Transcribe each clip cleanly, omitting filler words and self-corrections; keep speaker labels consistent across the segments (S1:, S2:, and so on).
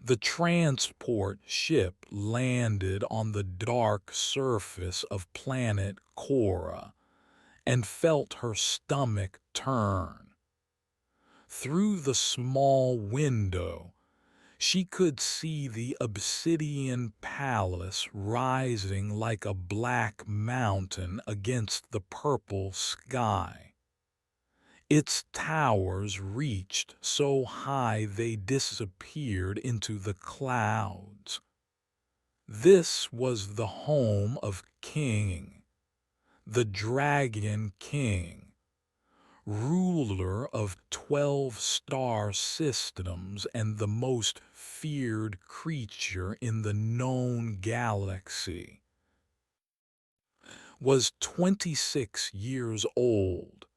S1: The transport ship landed on the dark surface of planet Cora and felt her stomach turn. Through the small window, she could see the obsidian palace rising like a black mountain against the purple sky. Its towers reached so high they disappeared into the clouds. This was the home of King, the Dragon King, ruler of 12 star systems and the most feared creature in the known galaxy. Was 26 years old.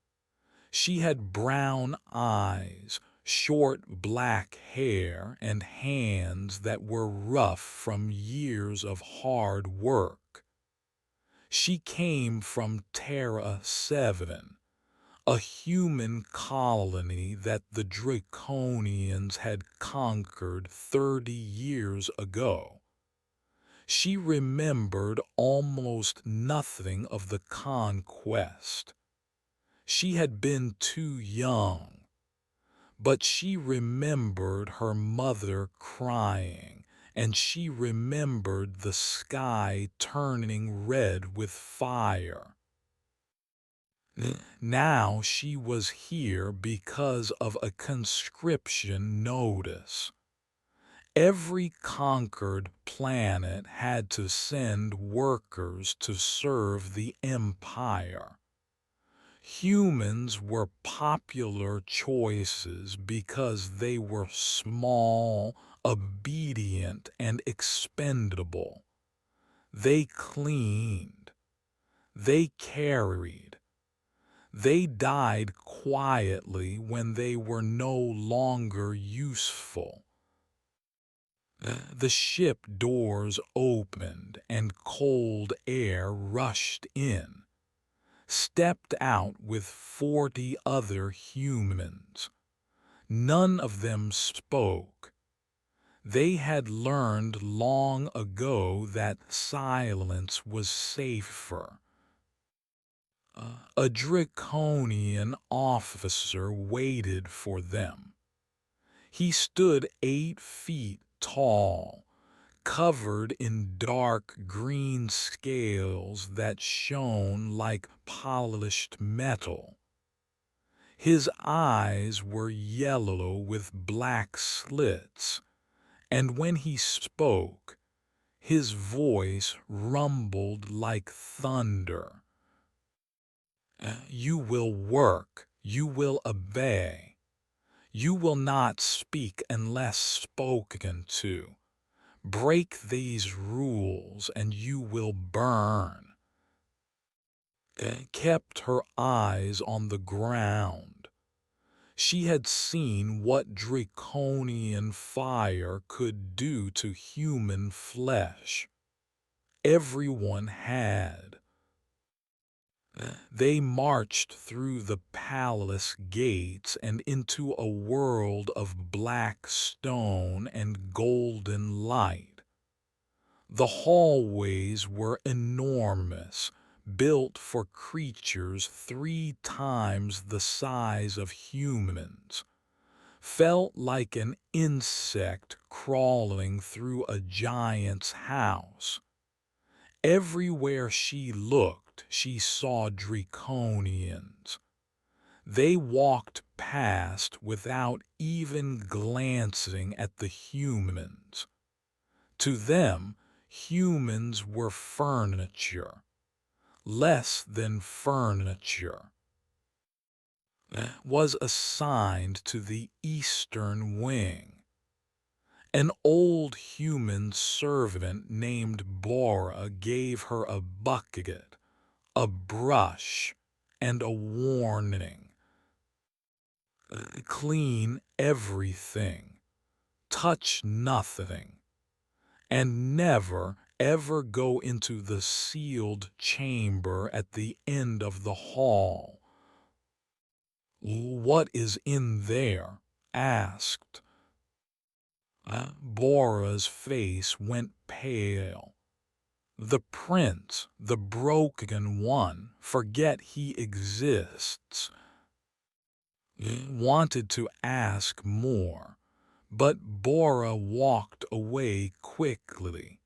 S1: She had brown eyes, short black hair, and hands that were rough from years of hard work. She came from Terra 7, a human colony that the Draconians had conquered 30 years ago. She remembered almost nothing of the conquest. She had been too young, but she remembered her mother crying, and she remembered the sky turning red with fire. Now she was here because of a conscription notice. Every conquered planet had to send workers to serve the Empire. Humans were popular choices because they were small, obedient, and expendable. They cleaned. They carried. They died quietly when they were no longer useful. The ship doors opened and cold air rushed in. Stepped out with 40 other humans. None of them spoke. They had learned long ago that silence was safer. A draconian officer waited for them. He stood 8 feet tall, covered in dark green scales that shone like polished metal. His eyes were yellow with black slits, and when he spoke, his voice rumbled like thunder. You will work, you will obey. You will not speak unless spoken to. Break these rules and you will burn. Kept her eyes on the ground. She had seen what draconian fire could do to human flesh. Everyone had. They marched through the palace gates and into a world of black stone and golden light. The hallways were enormous, built for creatures 3 times the size of humans. Felt like an insect crawling through a giant's house. Everywhere she looked, she saw draconians. They walked past without even glancing at the humans. To them, humans were furniture, less than furniture. Was assigned to the Eastern Wing. An old human servant named Bora gave her a bucket, a brush, and a warning. Clean everything, touch nothing, and never ever go into the sealed chamber at the end of the hall. What is in there? Asked. Bora's face went pale. The prince, the broken one, forget he exists, wanted to ask more, but Bora walked away quickly,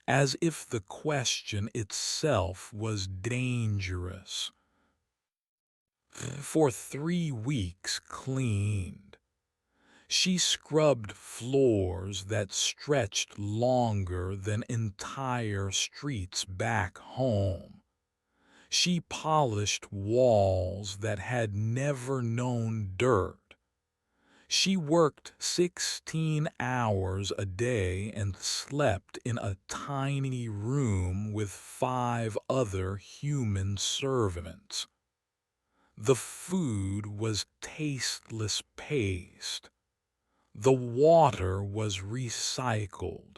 S1: as if the question itself was dangerous. For 3 weeks cleaned. She scrubbed floors that stretched longer than entire streets back home. She polished walls that had never known dirt. She worked 16 hours a day and slept in a tiny room with 5 other human servants. The food was tasteless paste. The water was recycled,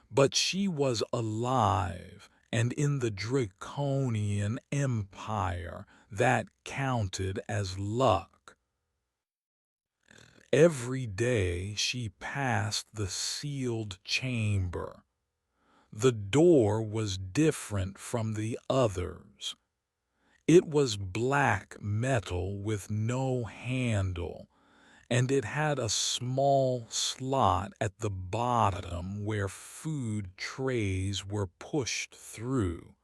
S1: but she was alive, and in the draconian empire that counted as luck. Every day she passed the sealed chamber. The door was different from the others. It was black metal with no handle, and it had a small slot at the bottom where food trays were pushed through.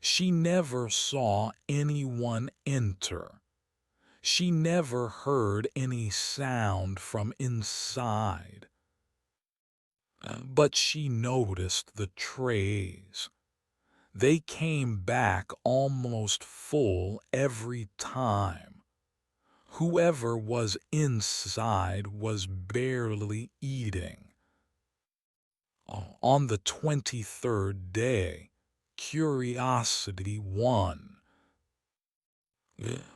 S1: She never saw anyone enter. She never heard any sound from inside. But she noticed the trays. They came back almost full every time. Whoever was inside was barely eating. On the 23rd day, curiosity won.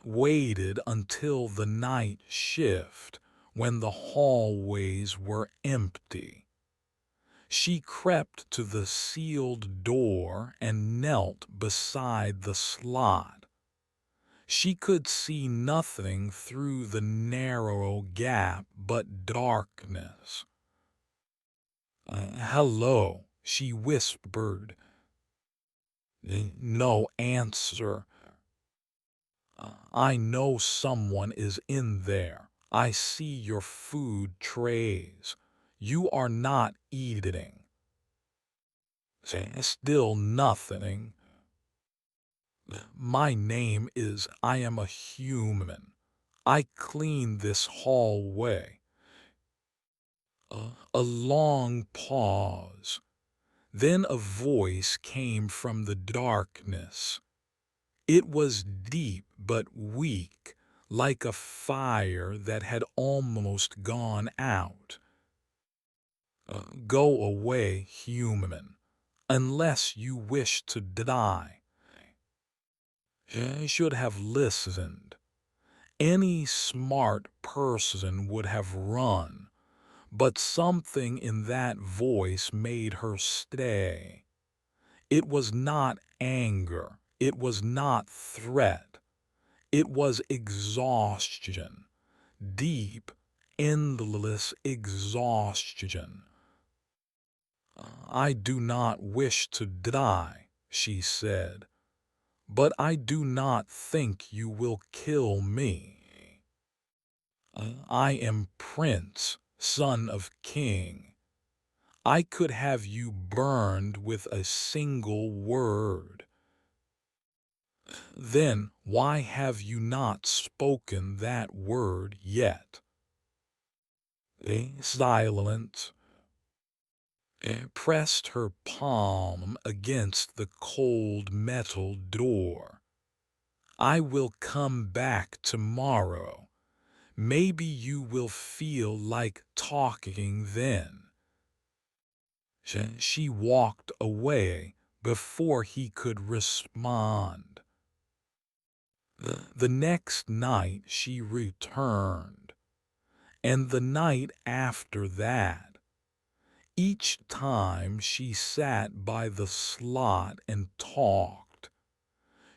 S1: Waited until the night shift, when the hallways were empty. She crept to the sealed door and knelt beside the slot. She could see nothing through the narrow gap but darkness. Hello, she whispered. No answer. I know someone is in there. I see your food trays. You are not eating. Still nothing. My name is I am a human. I clean this hallway. A long pause. Then a voice came from the darkness. It was deep but weak, like a fire that had almost gone out. Go away, human, unless you wish to die. I should have listened. Any smart person would have run, but something in that voice made her stay. It was not anger, it was not threat, it was exhaustion, deep, endless exhaustion. I do not wish to die, she said, but I do not think you will kill me. I am Prince, son of King. I could have you burned with a single word. Then why have you not spoken that word yet? Silence. Pressed her palm against the cold metal door. I will come back tomorrow. Maybe you will feel like talking then. She walked away before he could respond. The next night she returned, and the night after that. Each time she sat by the slot and talked.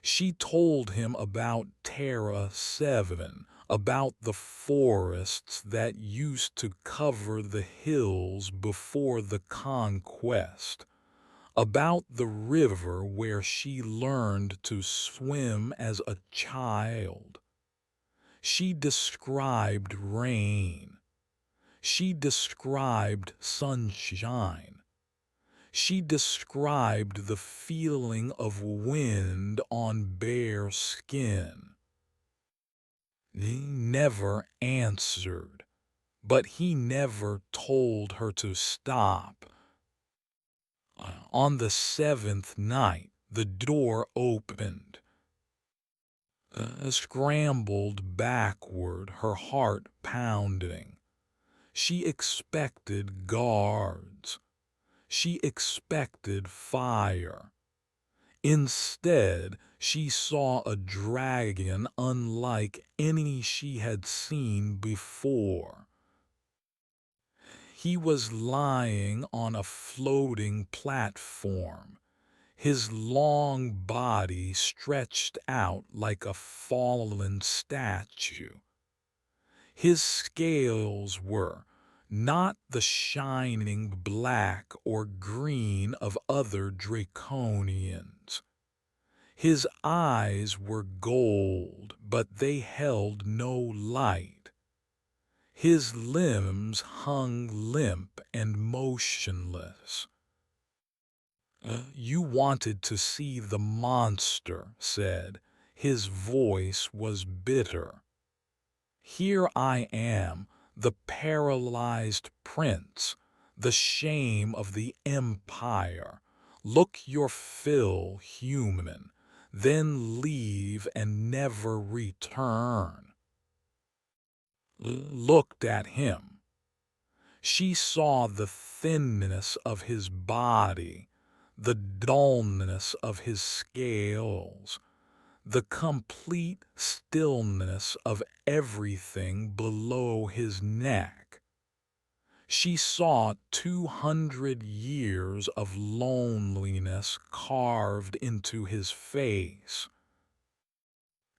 S1: She told him about Terra 7, about the forests that used to cover the hills before the conquest, about the river where she learned to swim as a child. She described rain. She described sunshine. She described the feeling of wind on bare skin. He never answered, but he never told her to stop. On the seventh night, the door opened. Scrambled backward, her heart pounding. She expected guards. She expected fire. Instead, she saw a dragon unlike any she had seen before. He was lying on a floating platform, his long body stretched out like a fallen statue. His scales were not the shining black or green of other draconians. His eyes were gold, but they held no light. His limbs hung limp and motionless. You wanted to see the monster, said. His voice was bitter. Here I am, the paralyzed prince, the shame of the empire. Look your fill, human, then leave and never return. Looked at him. She saw the thinness of his body, the dullness of his scales, the complete stillness of everything below his neck. She saw 200 years of loneliness carved into his face.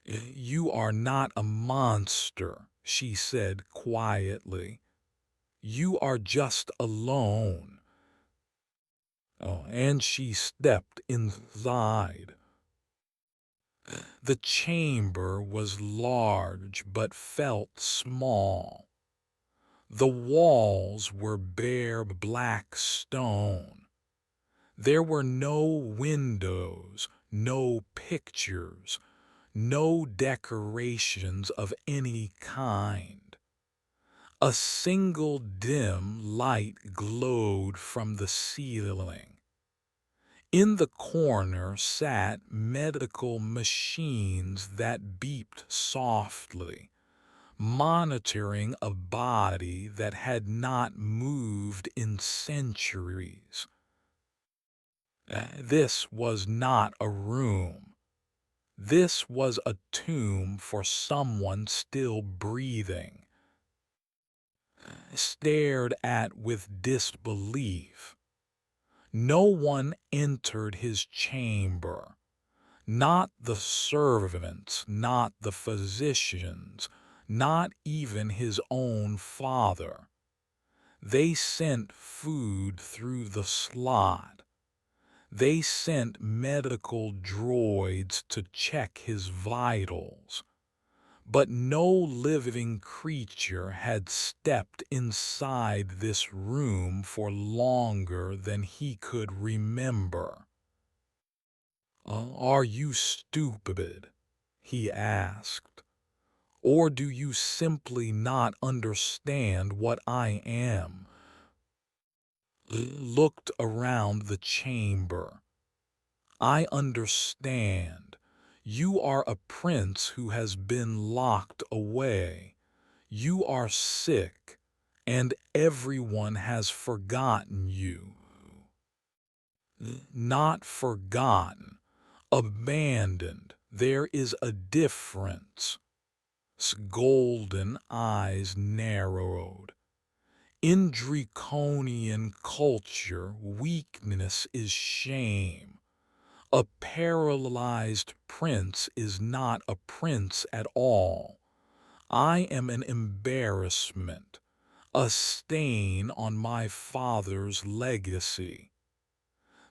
S1: You are not a monster, she said quietly. You are just alone. And she stepped inside. The chamber was large but felt small. The walls were bare black stone. There were no windows, no pictures, no decorations of any kind. A single dim light glowed from the ceiling. In the corner sat medical machines that beeped softly, monitoring a body that had not moved in centuries. This was not a room. This was a tomb for someone still breathing. Stared at with disbelief. No one entered his chamber, not the servants, not the physicians, not even his own father. They sent food through the slot. They sent medical droids to check his vitals. But no living creature had stepped inside this room for longer than he could remember. Are you stupid? He asked. Or do you simply not understand what I am? Looked around the chamber. I understand. You are a prince who has been locked away. You are sick, and everyone has forgotten you. Not forgotten, abandoned. There is a difference. Golden eyes narrowed. In draconian culture, weakness is shame. A paralyzed prince is not a prince at all. I am an embarrassment, a stain on my father's legacy.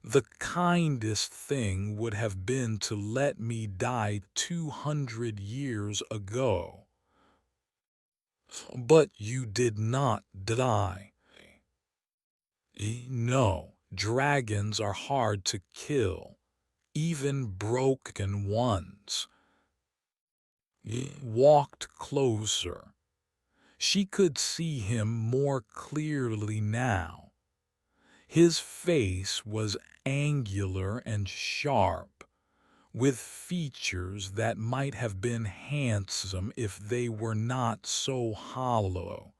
S1: The kindest thing would have been to let me die 200 years ago. But you did not die. No, dragons are hard to kill, even broken ones. He walked closer. She could see him more clearly now. His face was angular and sharp, with features that might have been handsome if they were not so hollow.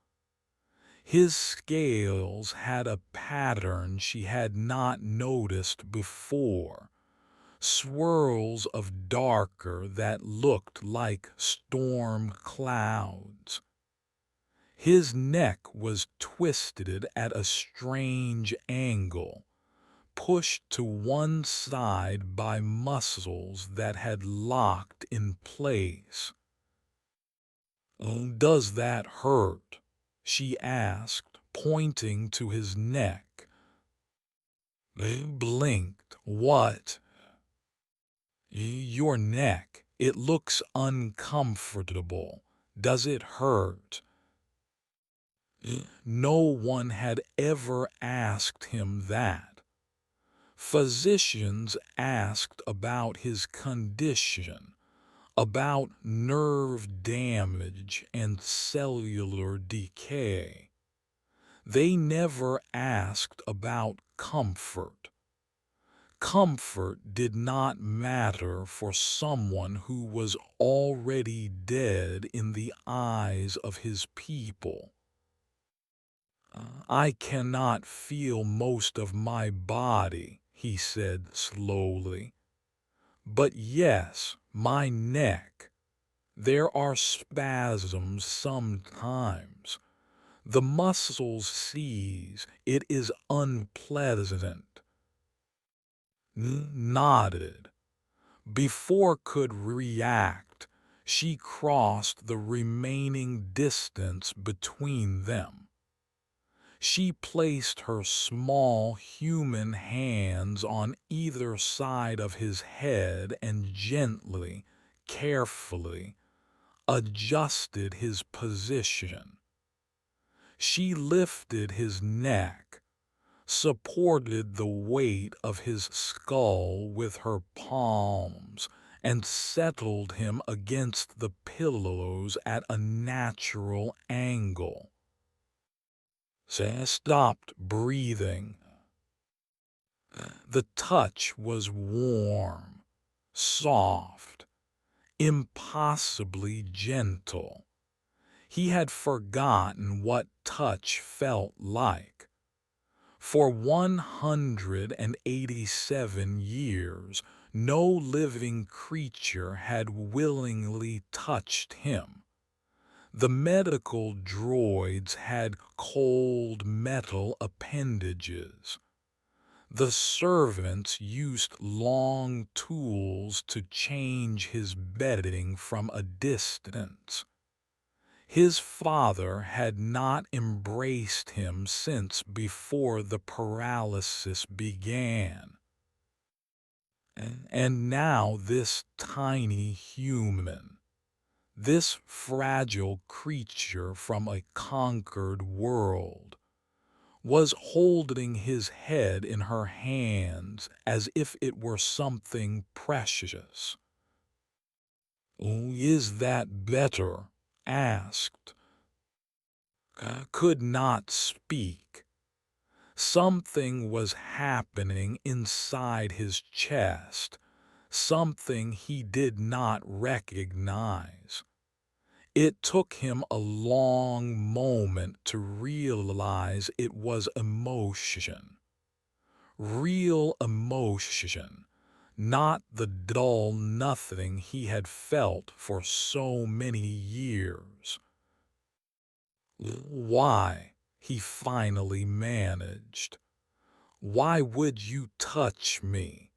S1: His scales had a pattern she had not noticed before, swirls of darker that looked like storm clouds. His neck was twisted at a strange angle, pushed to one side by muscles that had locked in place. "Does that hurt?" she asked, pointing to his neck. They blinked. "What?" "Your neck. It looks uncomfortable. Does it hurt?" No one had ever asked him that. Physicians asked about his condition, about nerve damage and cellular decay. They never asked about comfort. Comfort did not matter for someone who was already dead in the eyes of his people. "I cannot feel most of my body," he said slowly. "But yes, my neck. There are spasms sometimes. The muscles seize. It is unpleasant." Nodded. Before could react, she crossed the remaining distance between them. She placed her small human hands on either side of his head and gently, carefully, adjusted his position. She lifted his neck, supported the weight of his skull with her palms, and settled him against the pillows at a natural angle. She stopped breathing. The touch was warm, soft, impossibly gentle. He had forgotten what touch felt like. For 187 years, no living creature had willingly touched him. The medical droids had cold metal appendages. The servants used long tools to change his bedding from a distance. His father had not embraced him since before the paralysis began. And now this tiny human, this fragile creature from a conquered world, was holding his head in her hands as if it were something precious. "Is that better?" asked. Could not speak. Something was happening inside his chest, something he did not recognize. It took him a long moment to realize it was emotion. Real emotion, not the dull nothing he had felt for so many years. "Why?" he finally managed. "Why would you touch me?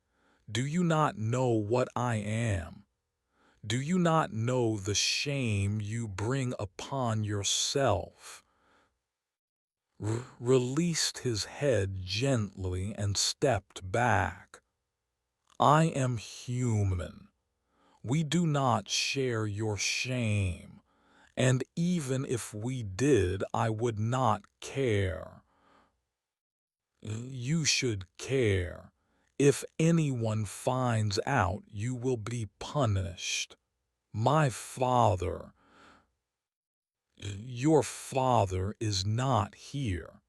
S1: Do you not know what I am? Do you not know the shame you bring upon yourself? Released his head gently and stepped back. I am human. We do not share your shame, and even if we did, I would not care. You should care. If anyone finds out, you will be punished. My father, your father is not here,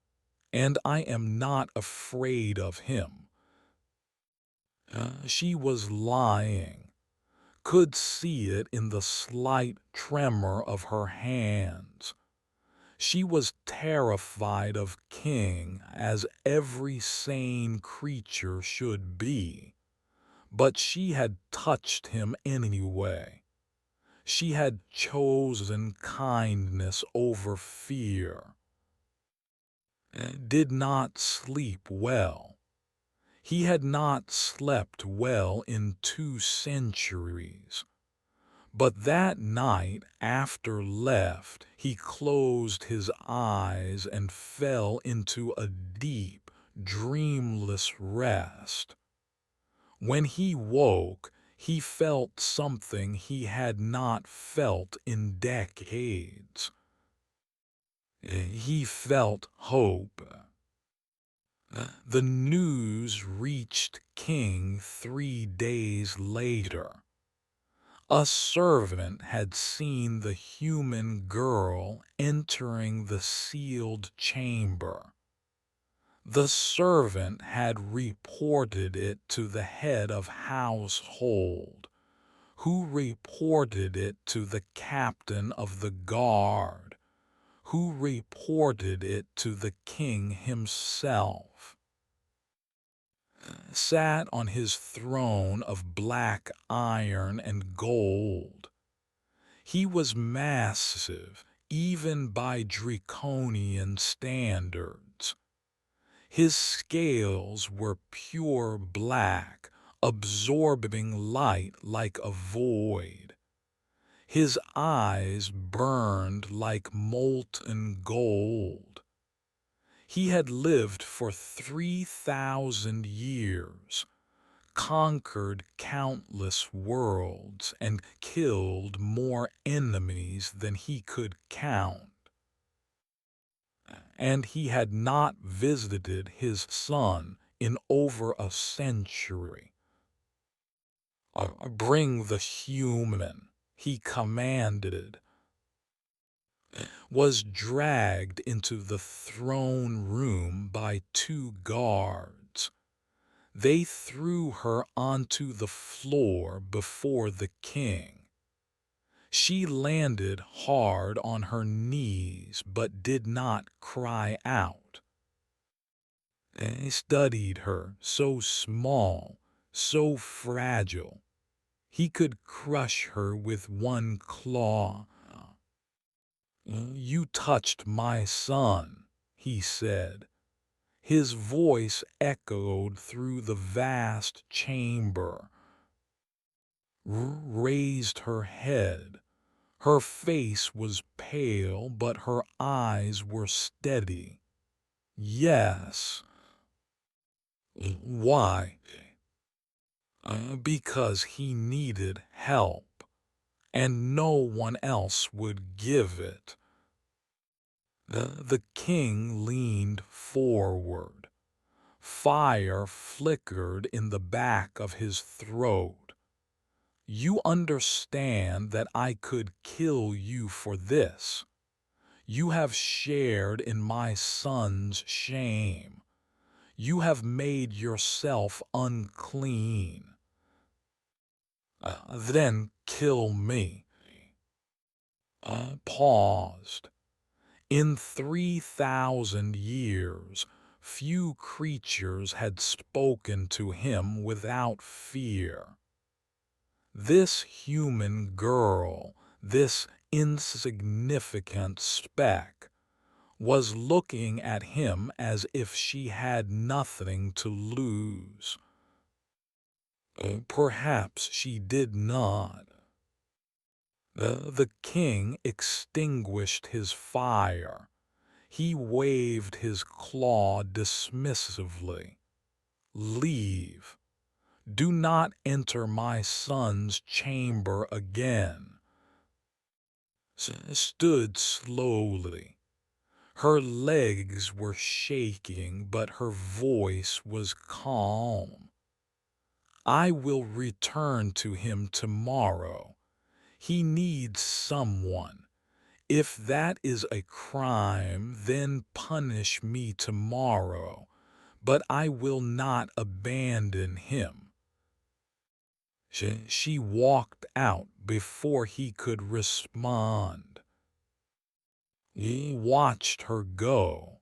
S1: and I am not afraid of him. She was lying, could see it in the slight tremor of her hands. She was terrified of King, as every sane creature should be, but she had touched him anyway. She had chosen kindness over fear. Did not sleep well. He had not slept well in 2 centuries. But that night after left, he closed his eyes and fell into a deep, dreamless rest. When he woke, he felt something he had not felt in decades. He felt hope. The news reached King 3 days later. A servant had seen the human girl entering the sealed chamber. The servant had reported it to the head of household, who reported it to the captain of the guard, who reported it to the king himself. Sat on his throne of black iron and gold. He was massive, even by draconian standards. His scales were pure black, absorbing light like a void. His eyes burned like molten gold. He had lived for 3,000 years, conquered countless worlds, and killed more enemies than he could count. And he had not visited his son in over a century. Bring the human, he commanded. Was dragged into the throne room by 2 guards. They threw her onto the floor before the king. She landed hard on her knees but did not cry out. They studied her, so small, so fragile. He could crush her with one claw. You touched my son, he said. His voice echoed through the vast chamber. Raised her head. Her face was pale, but her eyes were steady. Yes. Why? Because he needed help, and no one else would give it. The king leaned forward. Fire flickered in the back of his throat. You understand that I could kill you for this. You have shared in my son's shame. You have made yourself unclean. Then kill me. Paused. In 3,000 years, few creatures had spoken to him without fear. This human girl, this insignificant speck, was looking at him as if she had nothing to lose. Perhaps she did not. The king extinguished his fire. He waved his claw dismissively. Leave. Do not enter my son's chamber again. Stood slowly. Her legs were shaking, but her voice was calm. I will return to him tomorrow. He needs someone. If that is a crime, then punish me tomorrow, but I will not abandon him. She walked out before he could respond. He watched her go.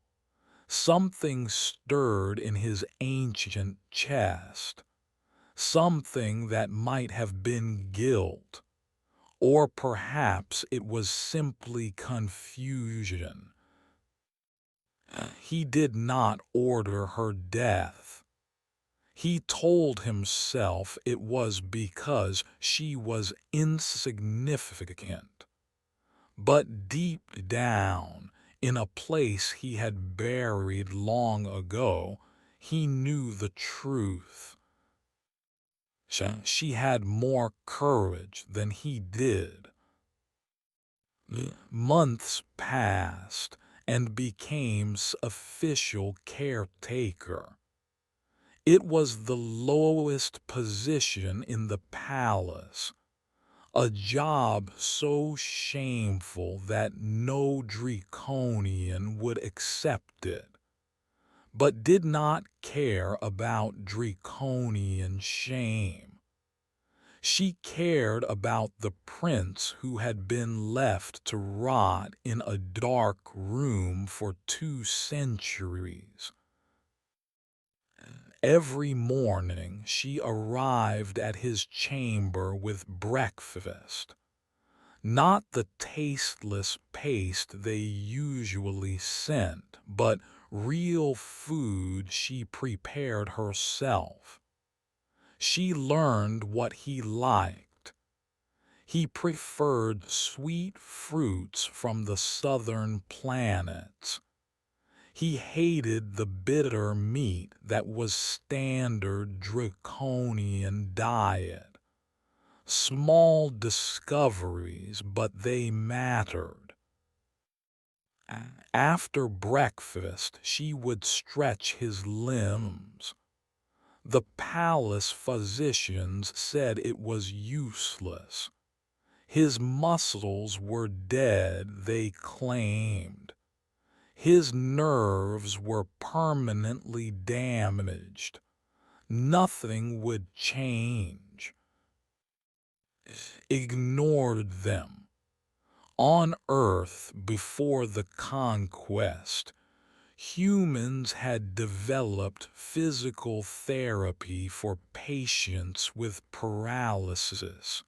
S1: Something stirred in his ancient chest, something that might have been guilt, or perhaps it was simply confusion. He did not order her death. He told himself it was because she was insignificant. But deep down, in a place he had buried long ago, he knew the truth. She had more courage than he did. Months passed and became official caretaker. It was the lowest position in the palace, a job so shameful that no Draconian would accept it, but did not care about Draconian shame. She cared about the prince who had been left to rot in a dark room for 2 centuries. Every morning she arrived at his chamber with breakfast. Not the tasteless paste they usually sent, but real food she prepared herself. She learned what he liked. He preferred sweet fruits from the southern planets. He hated the bitter meat that was standard Draconian diet. Small discoveries, but they mattered. After breakfast, she would stretch his limbs. The palace physicians said it was useless. His muscles were dead, they claimed. His nerves were permanently damaged. Nothing would change. Ignored them. On Earth, before the conquest, humans had developed physical therapy for patients with paralysis.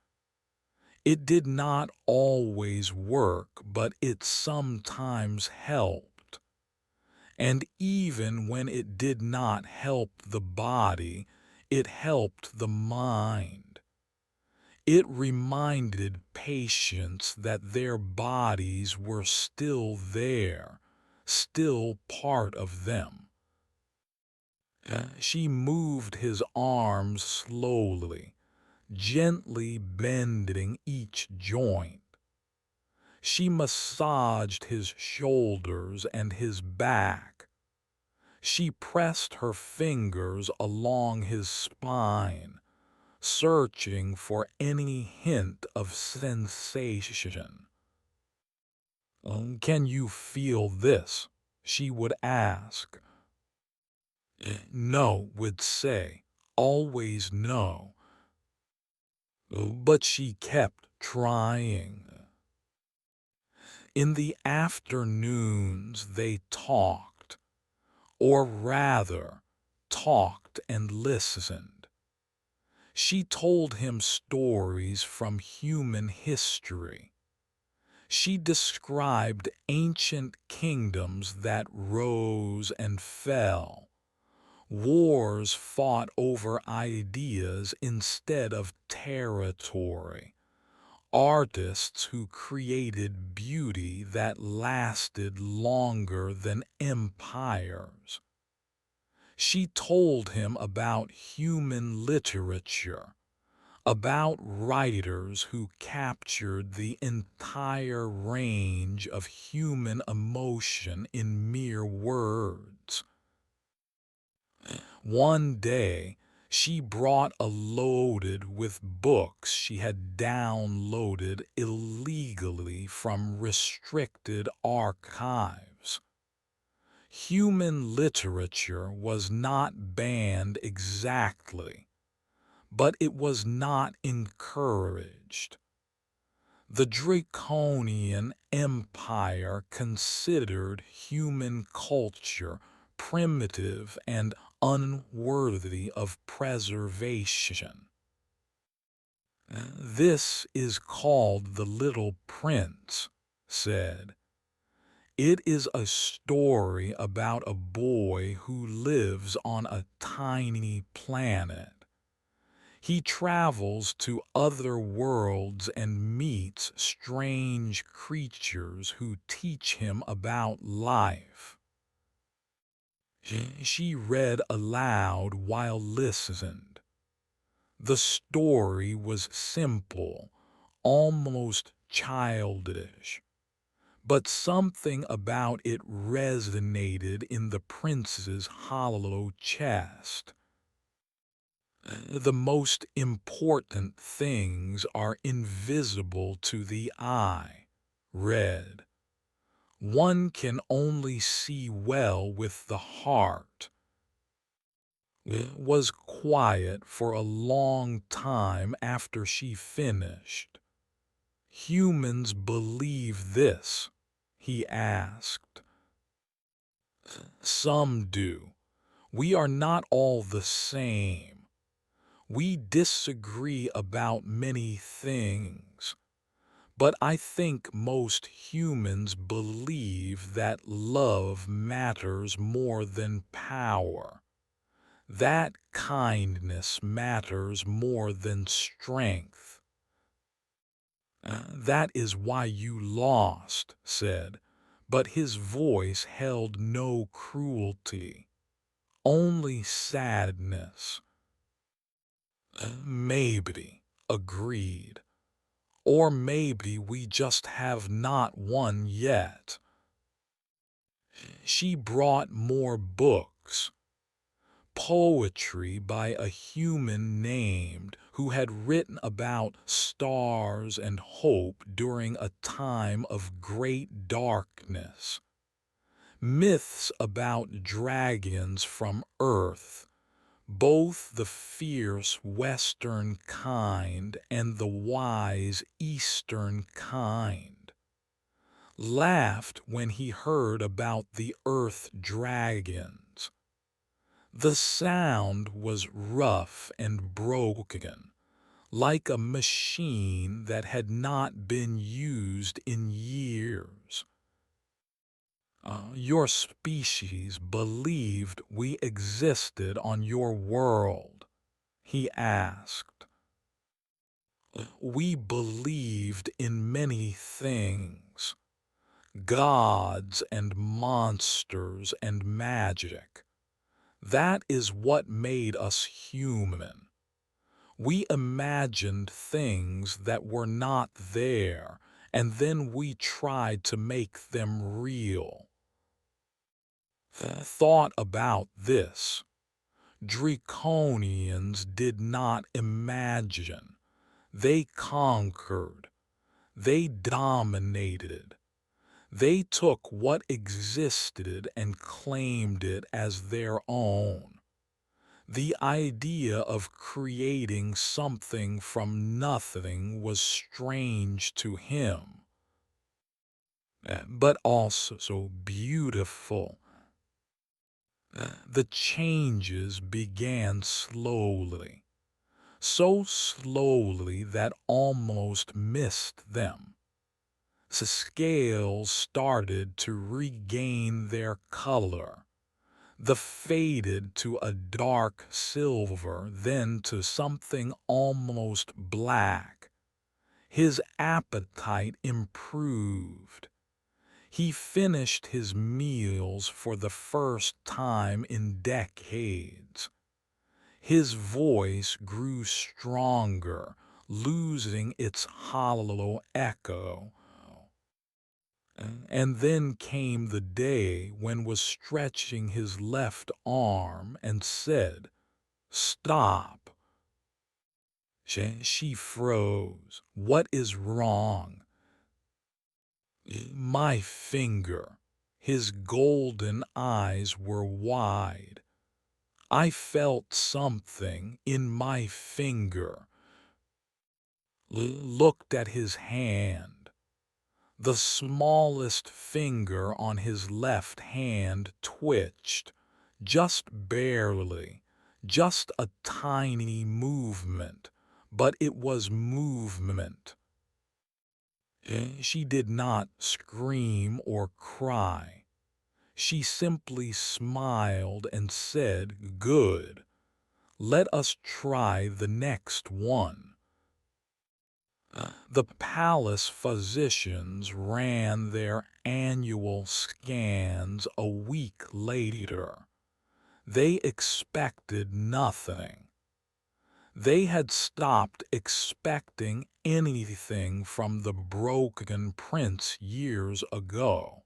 S1: It did not always work, but it sometimes helped. And even when it did not help the body, it helped the mind. It reminded patients that their bodies were still there, still part of them. She moved his arms slowly, gently bending each joint. She massaged his shoulders and his back. She pressed her fingers along his spine, searching for any hint of sensation. Can you feel this? She would ask. No, would say, always no. But she kept trying. In the afternoons they talked, or rather, talked and listened. She told him stories from human history. She described ancient kingdoms that rose and fell, wars fought over ideas instead of territory, artists who created beauty that lasted longer than empires. She told him about human literature, about writers who captured the entire range of human emotion in mere words. One day, she brought a loaded with books she had downloaded illegally from restricted archives. Human literature was not banned exactly, but it was not encouraged. The Draconian Empire considered human culture primitive and unworthy of preservation. "This is called The Little Prince," said. "It is a story about a boy who lives on a tiny planet. He travels to other worlds and meets strange creatures who teach him about life." She read aloud while listened. The story was simple, almost childish, but something about it resonated in the prince's hollow chest. "The most important things are invisible to the eye," read. "One can only see well with the heart." It was quiet for a long time after she finished. "Humans believe this?" he asked. "Some do. We are not all the same. We disagree about many things. But I think most humans believe that love matters more than power, that kindness matters more than strength. That is why you lost," said, but his voice held no cruelty, only sadness. "Maybe," agreed. "Or maybe we just have not won yet." She brought more books. Poetry by a human named who had written about stars and hope during a time of great darkness. Myths about dragons from Earth, both the fierce Western kind and the wise Eastern kind. Laughed when he heard about the Earth dragons. The sound was rough and broken, like a machine that had not been used in years. Your species believed we existed on your world," he asked. "We believed in many things, gods and monsters and magic. That is what made us human. We imagined things that were not there, and then we tried to make them real." Thought about this. Draconians did not imagine. They conquered. They dominated. They took what existed and claimed it as their own. The idea of creating something from nothing was strange to him, but also beautiful. The changes began slowly, so slowly that almost missed them. The scales started to regain their color. The faded to a dark silver, then to something almost black. His appetite improved. He finished his meals for the first time in decades. His voice grew stronger, losing its hollow echo. And then came the day when was stretching his left arm and said, "Stop." She froze. "What is wrong?" "My finger." His golden eyes were wide. "I felt something in my finger." Looked at his hand. The smallest finger on his left hand twitched, just barely, just a tiny movement, but it was movement. She did not scream or cry. She simply smiled and said, "Good. Let us try the next one." The palace physicians ran their annual scans a week later. They expected nothing. They had stopped expecting anything from the broken prince years ago.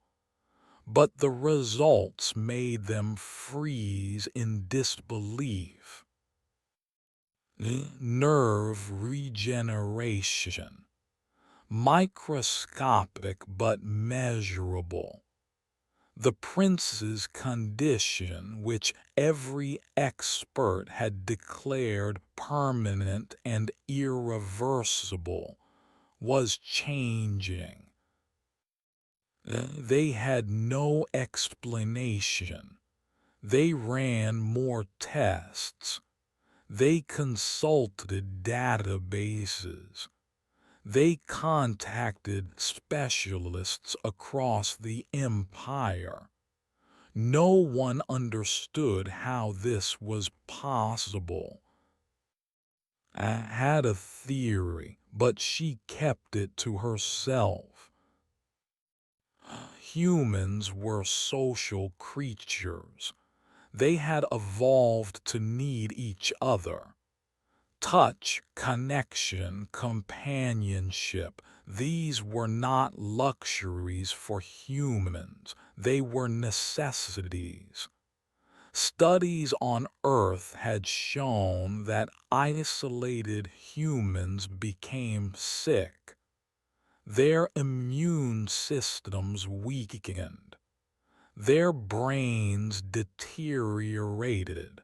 S1: But the results made them freeze in disbelief. Nerve regeneration. Microscopic but measurable. The prince's condition, which every expert had declared permanent and irreversible, was changing. They had no explanation. They ran more tests. They consulted databases. They contacted specialists across the empire. No one understood how this was possible. I had a theory, but she kept it to herself. Humans were social creatures. They had evolved to need each other. Touch, connection, companionship, these were not luxuries for humans, they were necessities. Studies on Earth had shown that isolated humans became sick. Their immune systems weakened. Their brains deteriorated.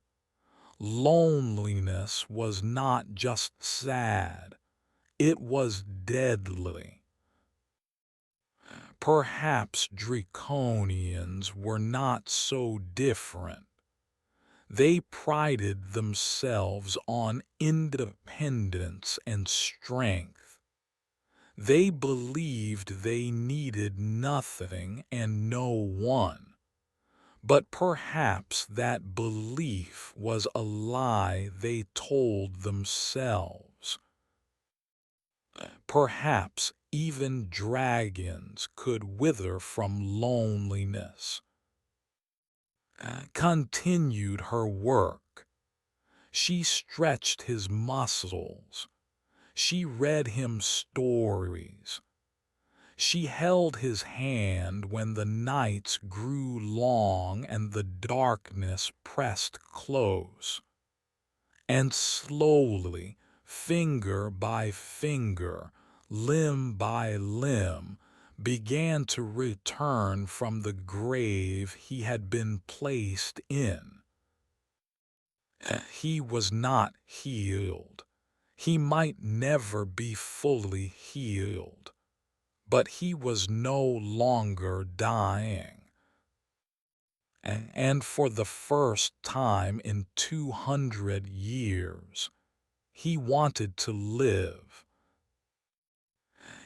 S1: Loneliness was not just sad, it was deadly. Perhaps draconians were not so different. They prided themselves on independence and strength. They believed they needed nothing and no one. But perhaps that belief was a lie they told themselves. Perhaps even dragons could wither from loneliness. Continued her work. She stretched his muscles. She read him stories. She held his hand when the nights grew long and the darkness pressed close. And slowly, finger by finger, limb by limb, began to return from the grave he had been placed in. He was not healed. He might never be fully healed. But he was no longer dying. And for the first time in 200 years, he wanted to live.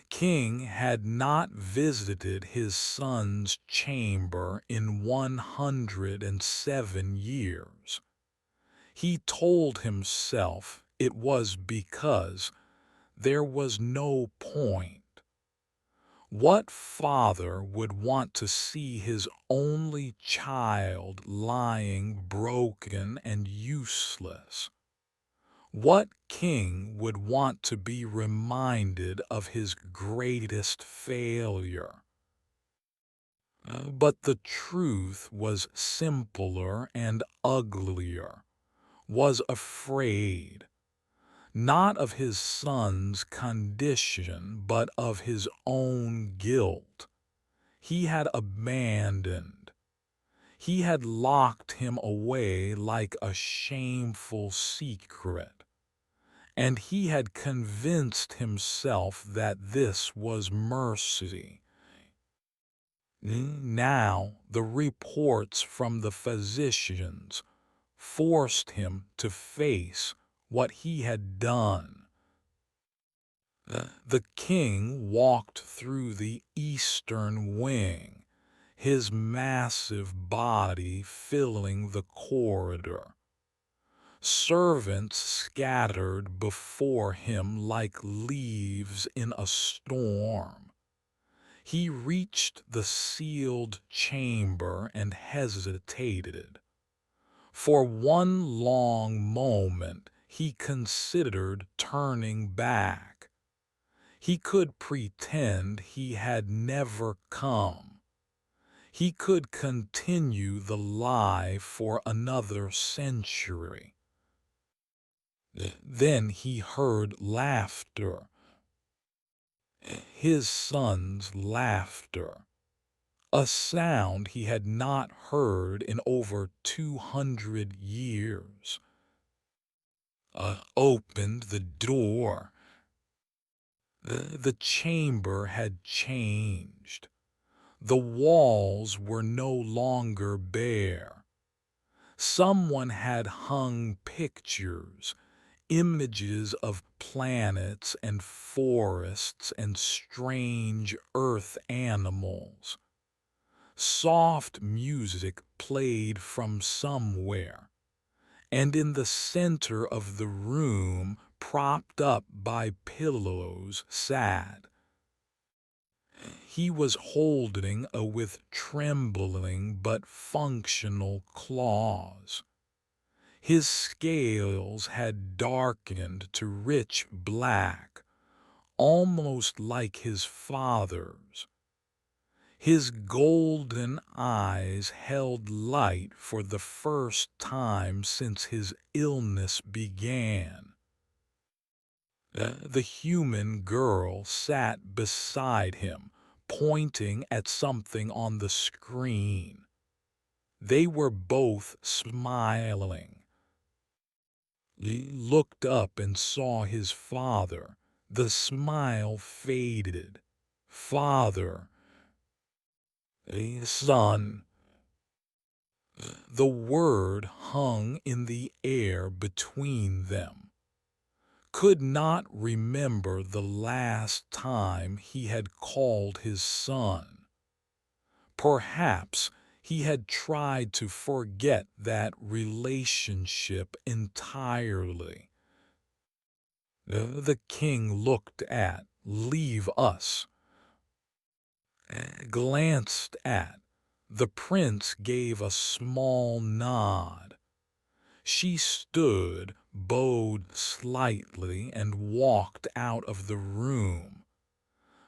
S1: King had not visited his son's chamber in 107 years. He told himself it was because There was no point. What father would want to see his only child lying broken and useless? What king would want to be reminded of his greatest failure? But the truth was simpler and uglier, was afraid, not of his son's condition, but of his own guilt. He had abandoned. He had locked him away like a shameful secret, and he had convinced himself that this was mercy. Now the reports from the physicians forced him to face what he had done. The king walked through the eastern wing, his massive body filling the corridor. Servants scattered before him like leaves in a storm. He reached the sealed chamber and hesitated. For one long moment he considered turning back. He could pretend he had never come. He could continue the lie for another century. Then he heard laughter. His son's laughter. A sound he had not heard in over 200 years. Opened the door. The chamber had changed. The walls were no longer bare. Someone had hung pictures, images of planets and forests and strange earth animals. Soft music played from somewhere, and in the center of the room, propped up by pillows, sat. He was holding a with trembling but functional claws. His scales had darkened to rich black, almost like his father's. His golden eyes held light for the first time since his illness began. The human girl sat beside him, pointing at something on the screen. They were both smiling. He looked up and saw his father. The smile faded. Father, son. The word hung in the air between them. Could not remember the last time he had called his son. Perhaps he had tried to forget that relationship entirely. The king looked at, leave us, glanced at. The prince gave a small nod. She stood, bowed slightly, and walked out of the room.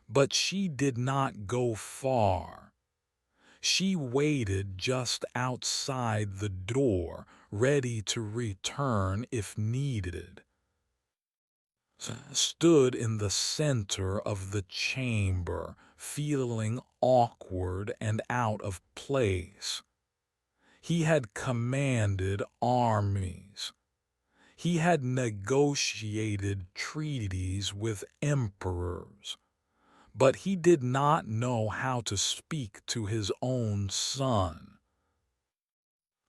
S1: But she did not go far. She waited just outside the door, ready to return if needed. Stood in the center of the chamber, feeling awkward and out of place. He had commanded armies. He had negotiated treaties with emperors, but he did not know how to speak to his own son.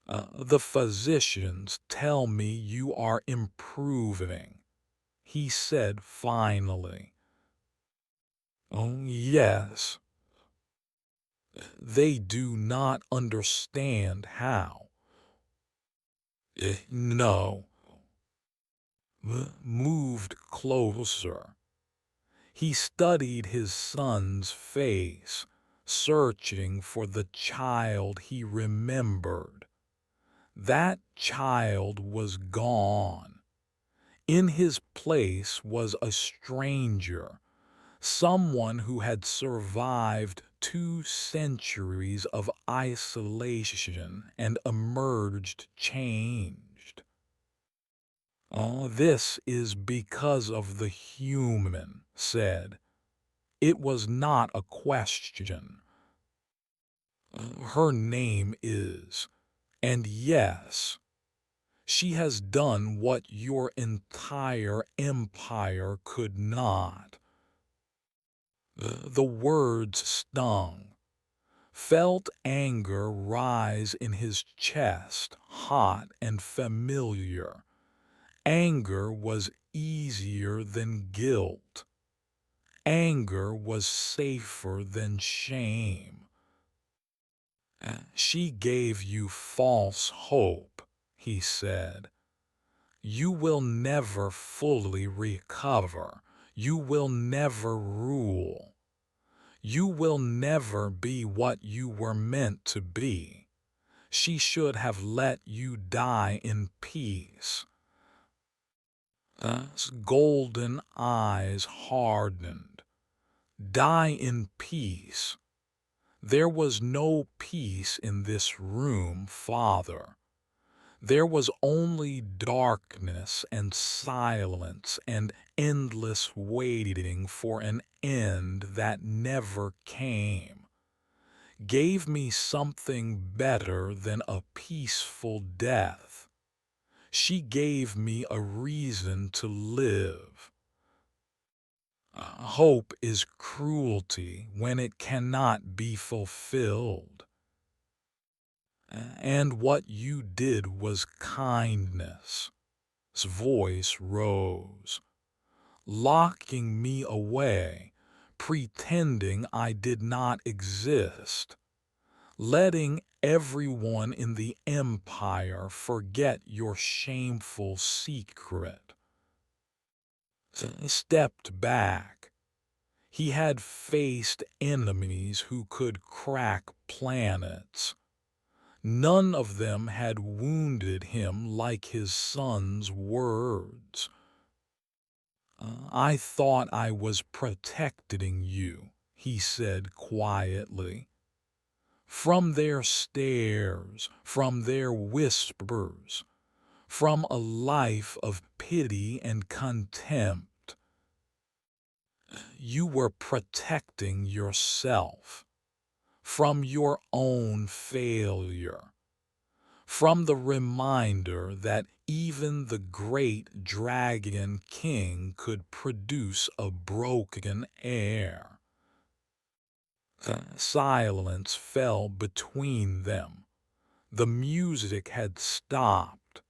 S1: The physicians tell me you are improving, he said finally. Oh, yes. They do not understand how. No. Moved closer. He studied his son's face, searching for the child he remembered. That child was gone. In his place was a stranger, someone who had survived 2 centuries of isolation and emerged changed. "Oh, this is because of the human," said. It was not a question. Her name is, and yes, she has done what your entire empire could not. The words stung. Felt anger rise in his chest, hot and familiar. Anger was easier than guilt. Anger was safer than shame. "She gave you false hope," he said. "You will never fully recover. You will never rule. You will never be what you were meant to be. She should have let you die in peace." His golden eyes hardened. Die in peace. There was no peace in this room, Father. There was only darkness and silence and endless waiting for an end that never came. Gave me something better than a peaceful death. She gave me a reason to live. Hope is cruelty when it cannot be fulfilled. And what you did was kindness. His voice rose. Locking me away, pretending I did not exist. Letting everyone in the empire forget your shameful secret. He stepped back. He had faced enemies who could crack planets. None of them had wounded him like his son's words. "I thought I was protecting you," he said quietly. "From their stares, from their whispers, from a life of pity and contempt. You were protecting yourself from your own failure, from the reminder that even the great Dragon King could produce a broken heir." Silence fell between them. The music had stopped.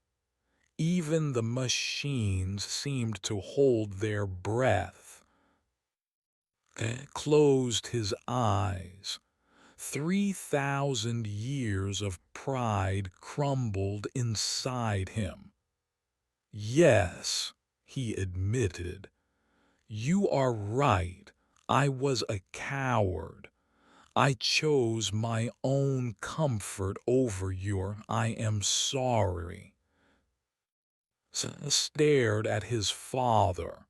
S1: Even the machines seemed to hold their breath. Closed his eyes. 3,000 years of pride crumbled inside him. "Yes," he admitted, "you are right. I was a coward. I chose my own comfort over your I am sorry." Stared at his father.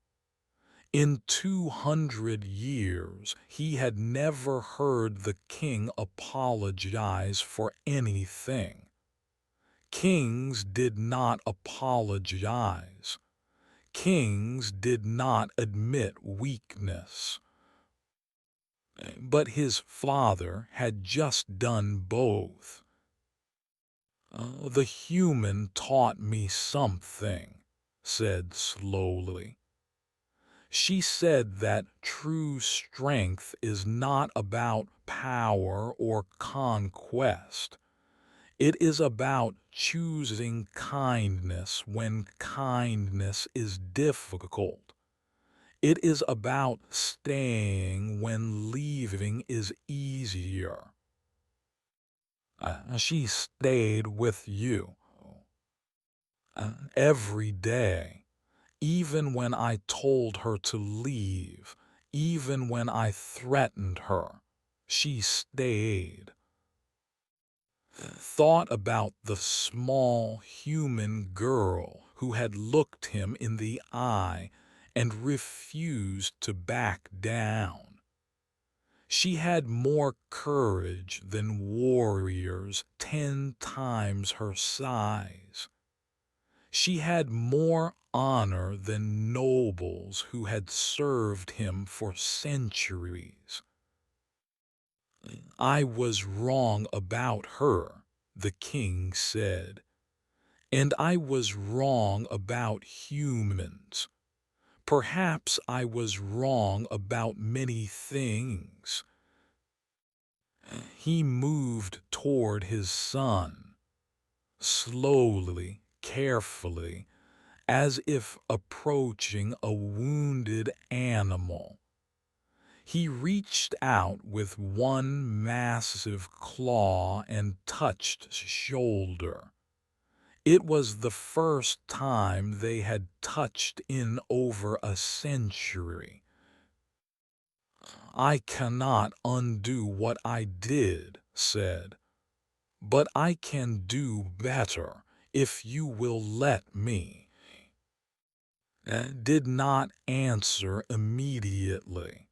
S1: In 200 years, he had never heard the king apologize for anything. Kings did not apologize. Kings did not admit weakness. But his father had just done both. "The human taught me something," said slowly. "She said that true strength is not about power or conquest. It is about choosing kindness when kindness is difficult. It is about staying when leaving is easier." She stayed with you every day. Even when I told her to leave, Even when I threatened her, she stayed. Thought about the small human girl who had looked him in the eye and refused to back down. She had more courage than warriors 10 times her size. She had more honor than nobles who had served him for centuries. I was wrong about her, the king said, and I was wrong about humans. Perhaps I was wrong about many things. He moved toward his son, slowly, carefully, as if approaching a wounded animal. He reached out with one massive claw and touched his shoulder. It was the first time they had touched in over a century. I cannot undo what I did, said, but I can do better if you will let me. Did not answer immediately.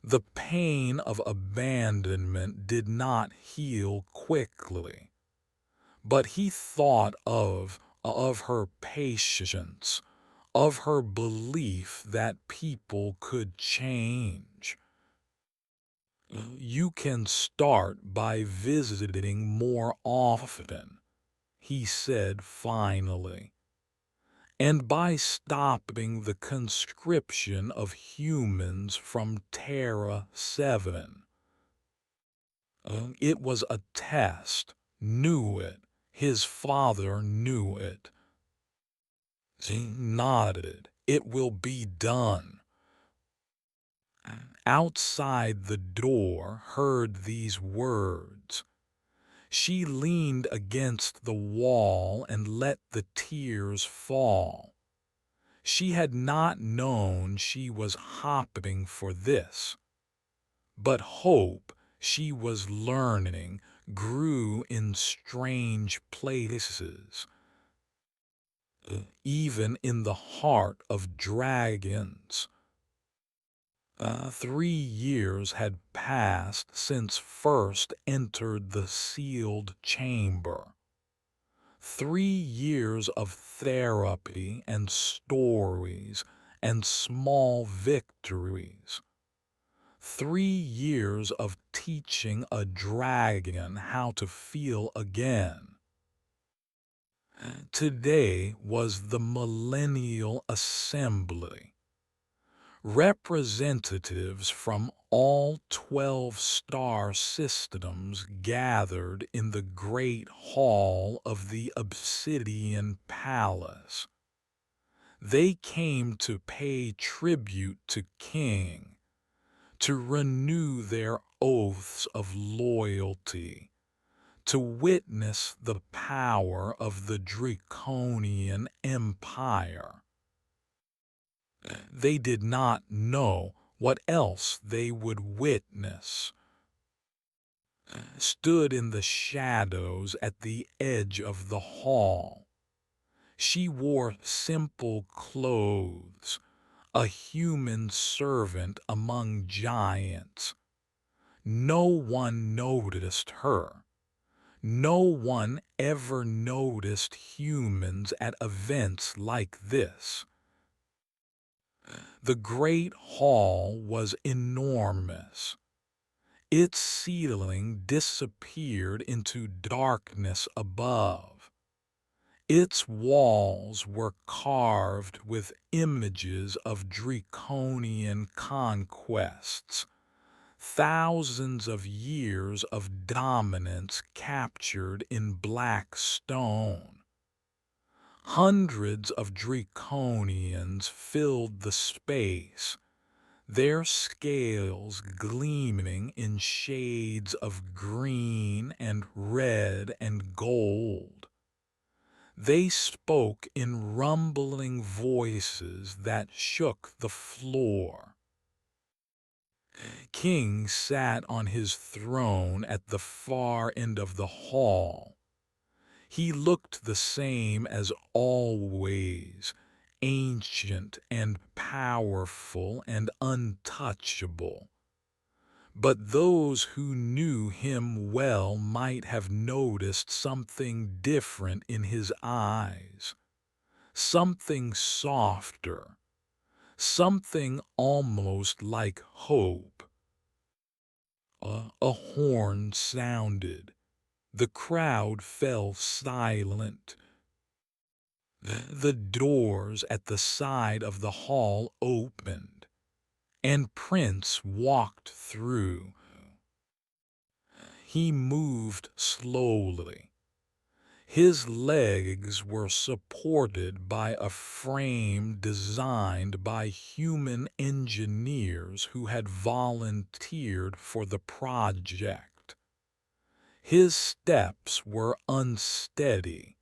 S1: The pain of abandonment did not heal quickly, but he thought of her patience, of her belief that people could change. You can start by visiting more often, he said finally, and by stopping the conscription of humans from Terra 7. It was a test, knew it, his father knew it. He nodded. It will be done. Outside the door heard these words. She leaned against the wall and let the tears fall. She had not known she was hopping for this. But hope, she was learning, grew in strange places. Even in the heart of dragons. 3 years had passed since first entered the sealed chamber. 3 years of therapy and stories and small victories. 3 years of teaching a dragon how to feel again. Today was the Millennial Assembly. Representatives from all 12 star systems gathered in the Great Hall of the Obsidian Palace. They came to pay tribute to King, to renew their oaths of loyalty, to witness the power of the Draconian Empire. They did not know what else they would witness. Stood in the shadows at the edge of the hall. She wore simple clothes, a human servant among giants. No one noticed her. No one ever noticed humans at events like this. The great hall was enormous. Its ceiling disappeared into darkness above. Its walls were carved with images of draconian conquests, thousands of years of dominance captured in black stone. Hundreds of draconians filled the space, their scales gleaming in shades of green and red and gold. They spoke in rumbling voices that shook the floor. King sat on his throne at the far end of the hall. He looked the same as always, ancient and powerful and untouchable. But those who knew him well might have noticed something different in his eyes, something softer, something almost like hope. A horn sounded. The crowd fell silent. The doors at the side of the hall opened, and Prince walked through. He moved slowly. His legs were supported by a frame designed by human engineers who had volunteered for the project. His steps were unsteady,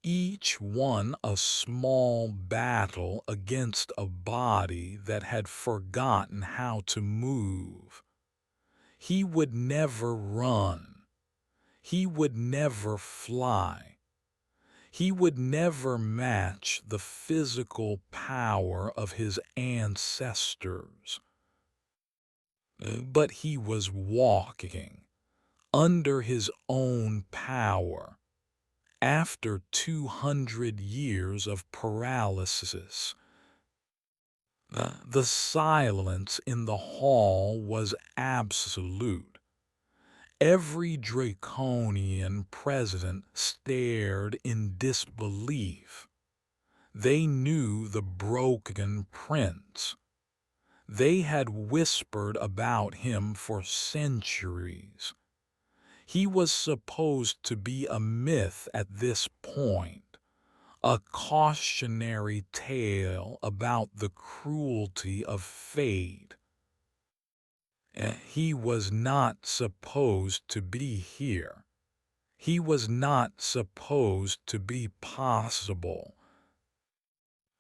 S1: each one a small battle against a body that had forgotten how to move. He would never run. He would never fly. He would never match the physical power of his ancestors. But he was walking under his own power. After 200 years of paralysis, the silence in the hall was absolute. Every draconian present stared in disbelief. They knew the broken prince. They had whispered about him for centuries. He was supposed to be a myth at this point, a cautionary tale about the cruelty of fate. He was not supposed to be here. He was not supposed to be possible.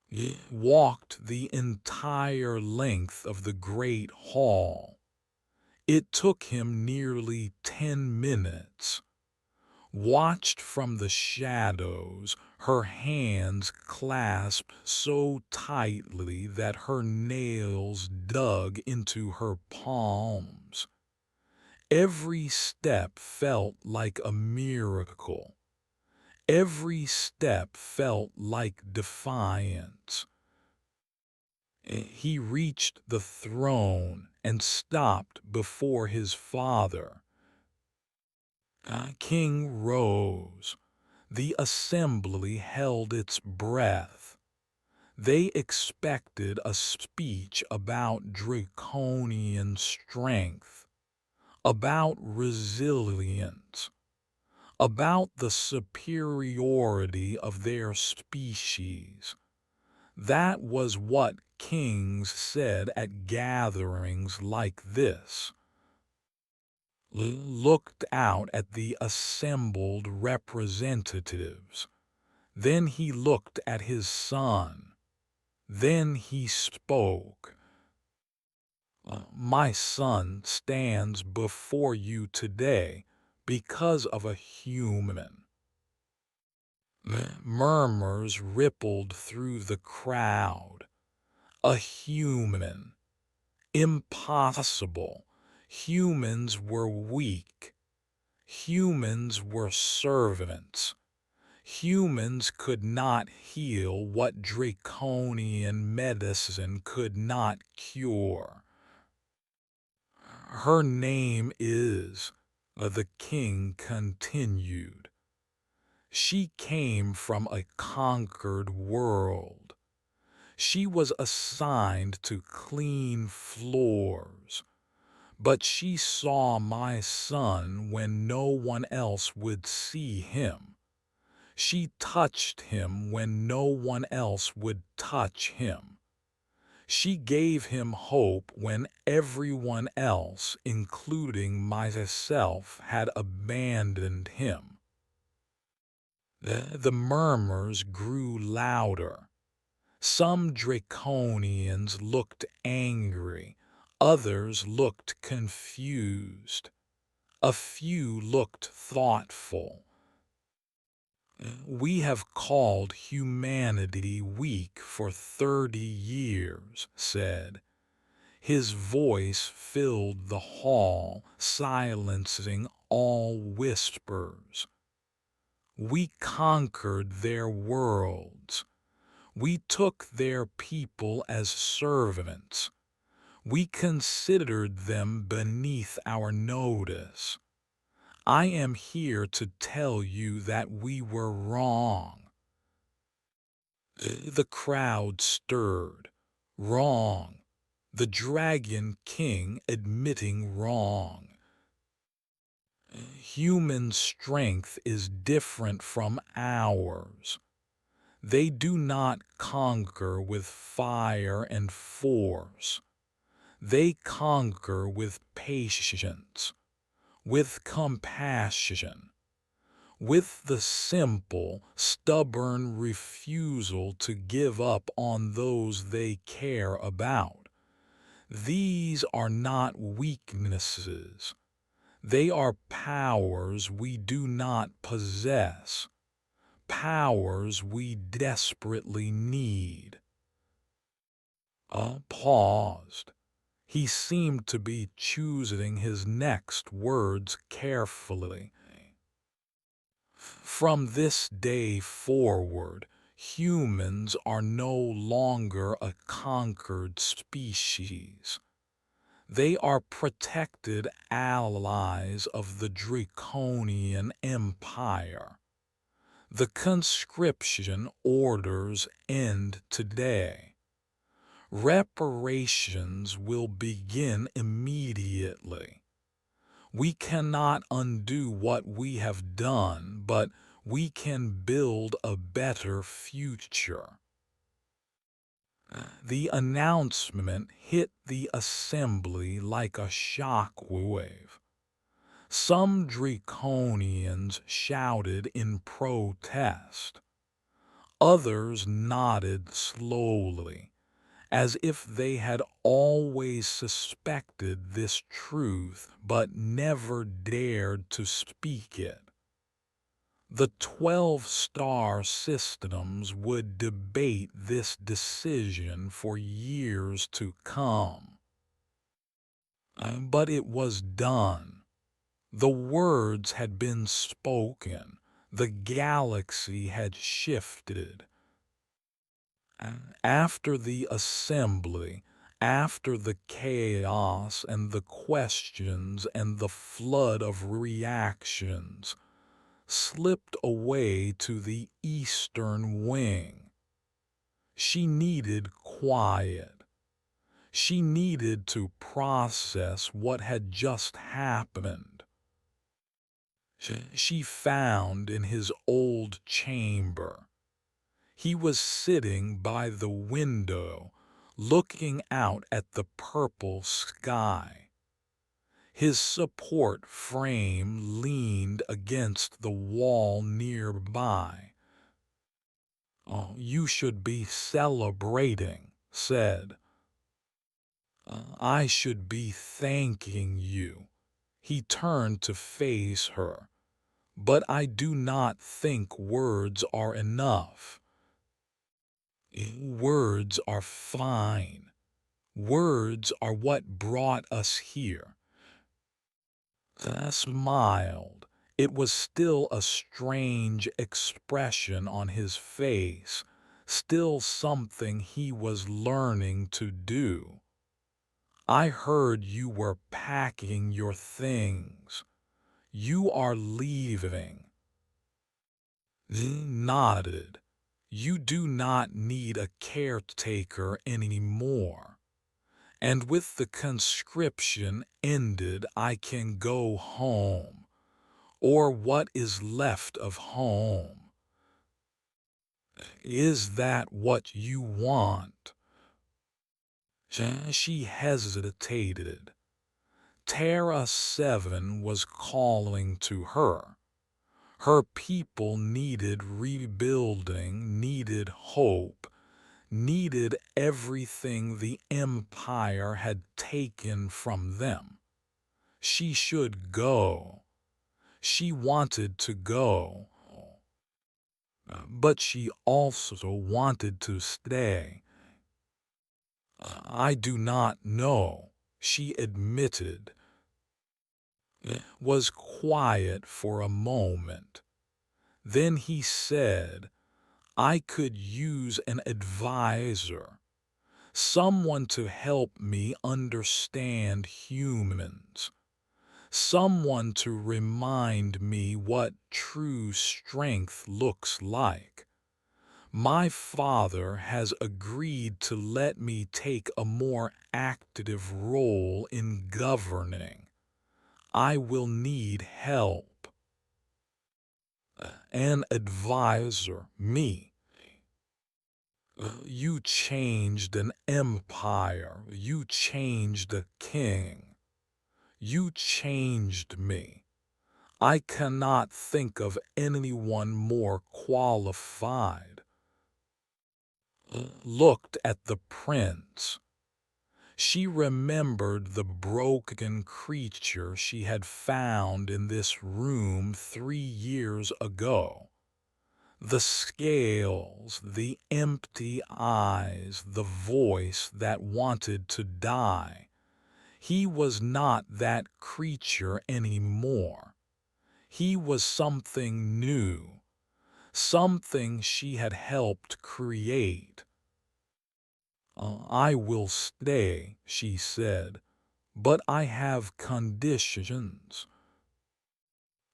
S1: He walked the entire length of the great hall. It took him nearly 10 minutes. Watched from the shadows, her hands clasped so tightly that her nails dug into her palms. Every step felt like a miracle. Every step felt like defiance. He reached the throne and stopped before his father. King rose. The assembly held its breath. They expected a speech about draconian strength, about resilience, about the superiority of their species. That was what kings said at gatherings like this. Looked out at the assembled representatives. Then he looked at his son. Then he spoke. My son stands before you today because of a human. Murmurs rippled through the crowd. A human. Impossible. Humans were weak. Humans were servants. Humans could not heal what draconian medicine could not cure. Her name is, the king continued. She came from a conquered world. She was assigned to clean floors. But she saw my son when no one else would see him. She touched him when no one else would touch him. She gave him hope when everyone else, including myself, had abandoned him. The murmurs grew louder. Some draconians looked angry. Others looked confused. A few looked thoughtful. "We have called humanity weak for 30 years," said. His voice filled the hall, silencing all whispers. "We conquered their worlds. We took their people as servants. We considered them beneath our notice. I am here to tell you that we were wrong." The crowd stirred. Wrong. The Dragon King admitting wrong. "Human strength is different from ours. They do not conquer with fire and force. They conquer with patience, with compassion, with the simple, stubborn refusal to give up on those they care about. These are not weaknesses. They are powers we do not possess, powers we desperately need." Paused. He seemed to be choosing his next words carefully. "From this day forward, humans are no longer a conquered species. They are protected allies of the Draconian Empire. The conscription orders end today. Reparations will begin immediately. We cannot undo what we have done, but we can build a better future." The announcement hit the assembly like a shockwave. Some Draconians shouted in protest. Others nodded slowly, as if they had always suspected this truth but never dared to speak it. The 12 star systems would debate this decision for years to come. But it was done. The words had been spoken. The galaxy had shifted. After the assembly, after the chaos and the questions and the flood of reactions, slipped away to the eastern wing. She needed quiet. She needed to process what had just happened. She found in his old chamber. He was sitting by the window, looking out at the purple sky. His support frame leaned against the wall nearby. "Oh, you should be celebrating," said. "I should be thanking you." He turned to face her. "But I do not think words are enough." "Words are fine. Words are what brought us here." Smiled. It was still a strange expression on his face, still something he was learning to do. "I heard you were packing your things. You are leaving." Nodded. "You do not need a caretaker anymore. And with the conscription ended, I can go home, or what is left of home." "Is that what you want?" She hesitated. Terra 7 was calling to her. Her people needed rebuilding, needed hope, needed everything the Empire had taken from them. She should go. She wanted to go. But she also wanted to stay. I do not know, she admitted. Was quiet for a moment. Then he said, I could use an advisor, someone to help me understand humans, someone to remind me what true strength looks like. My father has agreed to let me take a more active role in governing. I will need help. An advisor, me. You changed an empire. You changed a king. You changed me. I cannot think of anyone more qualified. Looked at the prince. She remembered the broken creature she had found in this room 3 years ago. The scales, the empty eyes, the voice that wanted to die. He was not that creature anymore. He was something new, something she had helped create. I will stay, she said, but I have conditions.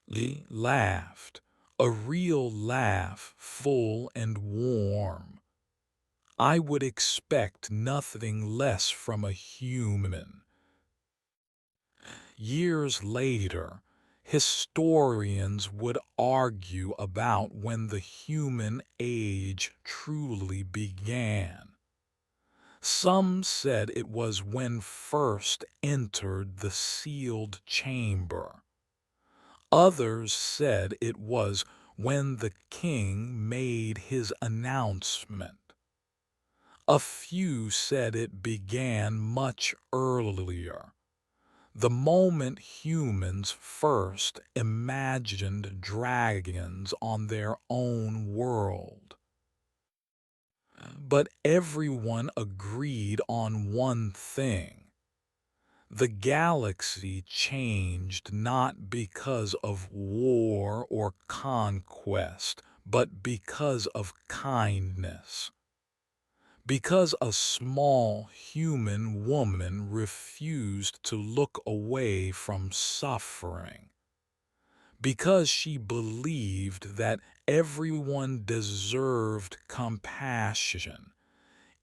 S1: He laughed, a real laugh, full and warm. I would expect nothing less from a human. Years later, historians would argue about when the human age truly began. Some said it was when first entered the sealed chamber. Others said it was when the king made his announcement. A few said it began much earlier, the moment humans first imagined dragons on their own world. But everyone agreed on one thing. The galaxy changed not because of war or conquest, but because of kindness. Because a small human woman refused to look away from suffering. Because she believed that everyone deserved compassion,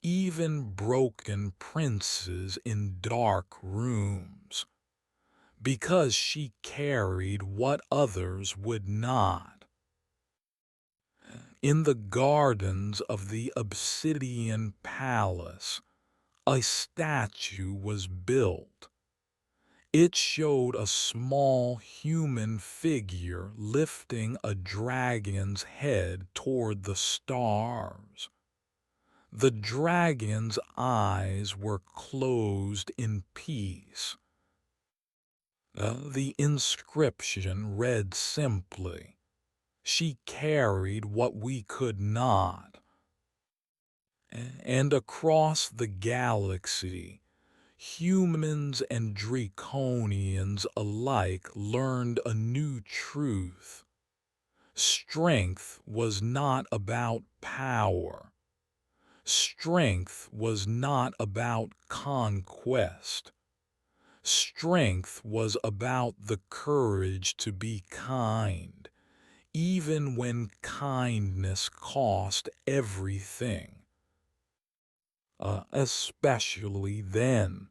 S1: even broken princes in dark rooms. Because she carried what others would not. In the gardens of the Obsidian Palace, a statue was built. It showed a small human figure lifting a dragon's head toward the stars. The dragon's eyes were closed in peace. The inscription read simply, "She carried what we could not." And across the galaxy, humans and draconians alike learned a new truth. Strength was not about power. Strength was not about conquest. Strength was about the courage to be kind, even when kindness cost everything. Especially then,